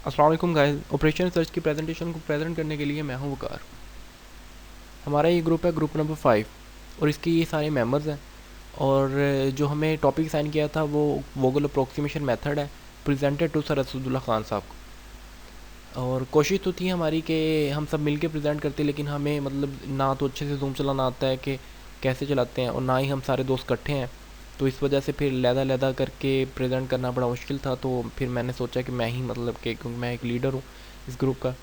अस्सलाम वालेकुम guys. Operation research की प्रेजेंटेशन को प्रेजेंट करने के लिए मैं हूं वकार। हमारा ये ग्रुप है, ग्रुप नंबर 5, और इसके ये सारे मेंबर्स हैं। और जो हमें टॉपिक साइन किया था वो वोगल अप्रोक्सीमेशन मेथड है, presented to sir Asadullah Khan Sahab को। और कोशिश तो थी हमारी कि हम सब मिलके प्रेजेंट करते, लेकिन हमें मतलब ना तो अच्छे से जूम चलाना आता है कि कैसे चलाते हैं, और ना ही हम सारे दोस्त इकट्ठे हैं। तो इस वजह से फिर लहदा करके प्रेजेंट करना बड़ा मुश्किल था। तो फिर मैंने सोचा कि मैं ही मतलब कि क्योंकि मैं एक लीडर हूँ इस ग्रुप का,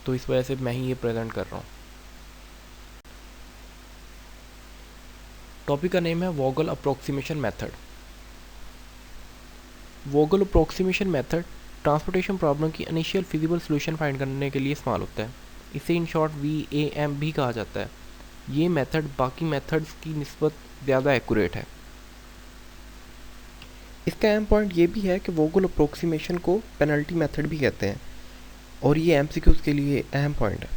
तो इस वजह से मैं ही ये प्रेजेंट कर रहा हूँ। टॉपिक का नेम है Vogel approximation method. Vogel approximation method transportation problem की इनिशियल फिजिबल सोल्यूशन फाइंड करने के लिए इस्तेमाल होता है। इसे इन शॉर्ट VAM भी कहा जाता है। ये मेथड बाकी मेथड्स की निस्बत ज़्यादा एक्यूरेट है। इसका अहम पॉइंट ये भी है कि वोगल अप्रोक्सीमेशन को पेनल्टी मेथड भी कहते हैं, और ये MCQs के लिए अहम पॉइंट है।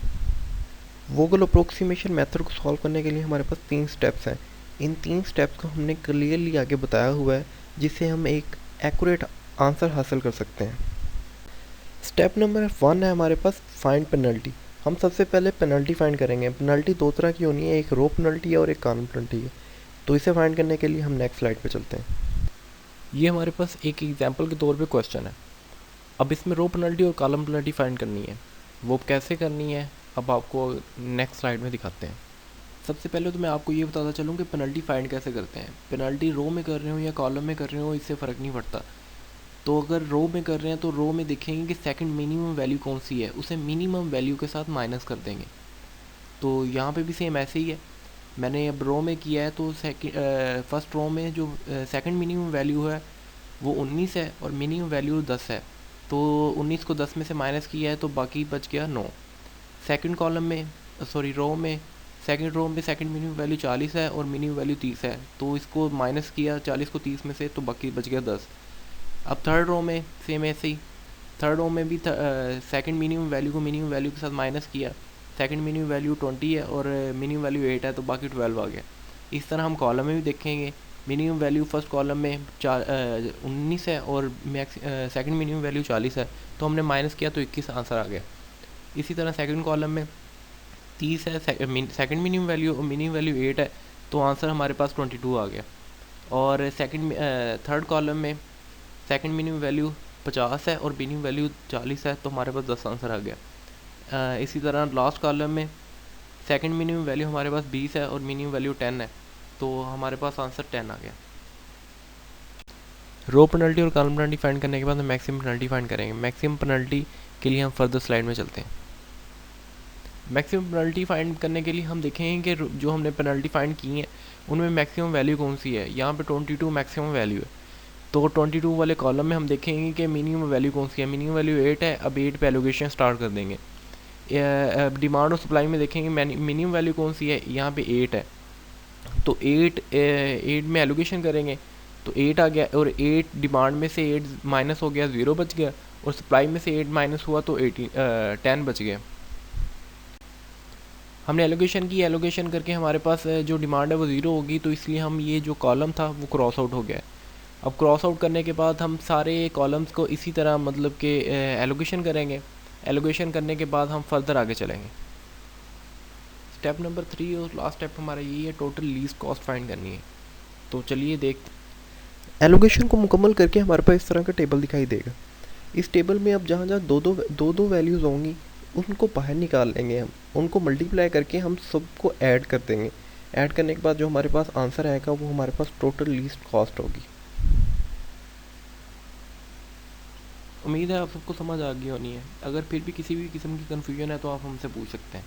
वोगल अप्रोक्सीमेशन मेथड को सॉल्व करने के लिए हमारे पास 3 स्टेप्स हैं। इन 3 स्टेप्स को हमने क्लियरली आगे बताया हुआ है, जिससे हम एक एक्यूरेट आंसर हासिल कर सकते हैं। स्टेप नंबर 1 है हमारे पास फाइंड पेनल्टी। हम सबसे पहले पेनल्टी फाइंड करेंगे। पेनल्टी दो तरह की होनी है, एक रो पेनल्टी है और एक कॉलम पेनल्टी है। तो इसे फाइंड करने के लिए हम नेक्स्ट स्लाइड पे चलते हैं। ये हमारे पास एक एग्जाम्पल के तौर पे क्वेश्चन है। अब इसमें रो पेनल्टी और कॉलम पेनल्टी फाइंड करनी है। वो कैसे करनी है अब आपको नेक्स्ट स्लाइड में दिखाते हैं। सबसे पहले तो मैं आपको ये बताता चलूँ कि पेनल्टी फाइंड कैसे करते हैं। पेनल्टी रो में कर रहे हो या कॉलम में कर रहे हो, इससे फ़र्क नहीं पड़ता। तो अगर रो में कर रहे हैं तो रो में देखेंगे कि सेकंड मिनिमम वैल्यू कौन सी है, उसे मिनिमम वैल्यू के साथ माइनस कर देंगे। तो यहाँ पे भी सेम ऐसे ही है। मैंने अब रो में किया है तो फर्स्ट रो में जो सेकंड मिनिमम वैल्यू है वो 19 है और मिनिमम वैल्यू 10 है। तो 19 को 10 में से माइनस किया है तो बाकी बच गया 9। सेकंड कॉलम में, सॉरी रो में, सेकंड रो में सेकंड मिनिमम वैल्यू 40 है और मिनिमम वैल्यू 30 है। तो इसको माइनस किया 40 को 30 में से, तो बाकी बच गया 10। अब थर्ड रो में सेम ऐसे ही। थर्ड रो में भी सेकंड मिनिमम वैल्यू को मिनिमम वैल्यू के साथ माइनस किया। सेकंड मिनिमम वैल्यू 20 है और मिनिमम वैल्यू 8 है, तो बाकी 12 आ गया। इस तरह हम कॉलम में भी देखेंगे। मिनिमम वैल्यू फर्स्ट कॉलम में 19 है और सेकंड मिनिमम वैल्यू 40 है, तो हमने माइनस किया तो 21 आंसर आ गया। इसी तरह सेकंड कॉलम में 30 है, सेकंड मिनिमम वैल्यू और मिनिमम वैल्यू 8 है, तो आंसर हमारे पास 22 आ गया। और थर्ड कॉलम में सेकंड मिनिमम वैल्यू 50 है और मिनिमम वैल्यू 40 है, तो हमारे पास 10 आंसर आ गया। इसी तरह लास्ट कॉलम में सेकंड मिनिमम वैल्यू हमारे पास 20 है और मिनिमम वैल्यू 10 है, तो हमारे पास आंसर 10 आ गया। रो पेनल्टी और कॉलम पेनल्टी फाइंड करने के बाद हम मैक्सिमम पेनल्टी फाइंड करेंगे। मैक्सिमम पेनल्टी के लिए हम फर्दर स्लाइड में चलते हैं। मैक्सिमम पेनल्टी फाइंड करने के लिए हम देखेंगे कि जो हमने पेनल्टी फाइंड की है उनमें मैक्सिमम वैल्यू कौन सी है। यहाँ पे 22 मैक्सिमम वैल्यू है, तो 22 वाले कॉलम में हम देखेंगे कि मिनिमम वैल्यू कौन सी है। मिनिमम वैल्यू 8 है। अब 8 पे एलोकेशन स्टार्ट कर देंगे। डिमांड और सप्लाई में देखेंगे मिनिमम वैल्यू कौन सी है, यहाँ पे 8 है, तो 8 में एलोकेशन करेंगे तो 8 आ गया। और 8 डिमांड में से 8 माइनस हो गया, 0 बच गया। और सप्लाई में से 8 माइनस हुआ तो 10 बच गया। हमने एलोकेशन की, एलोकेशन करके हमारे पास जो डिमांड है वो 0 होगी, तो इसलिए हम ये जो कॉलम था वो क्रॉस आउट हो गया। अब क्रॉस आउट करने के बाद हम सारे कॉलम्स को इसी तरह मतलब कि एलोकेशन करेंगे। एलोकेशन करने के बाद हम फर्दर आगे चलेंगे। स्टेप नंबर 3 और लास्ट स्टेप हमारा यही है, टोटल लीस्ट कॉस्ट फाइंड करनी है। तो चलिए देख। एलोकेशन को मुकम्मल करके हमारे पास इस तरह का टेबल दिखाई देगा। इस टेबल में अब जहाँ जहाँ दो वैल्यूज़ होंगी उनको बाहर निकाल लेंगे। हम उनको मल्टीप्लाई करके हम सबको ऐड कर देंगे। ऐड करने के बाद जो हमारे पास आंसर आएगा वो हमारे पास टोटल लीस्ट कॉस्ट होगी। उम्मीद है आप सबको समझ आ गई होनी है। अगर फिर भी किसी भी किस्म की कन्फ्यूजन है तो आप हमसे पूछ सकते हैं।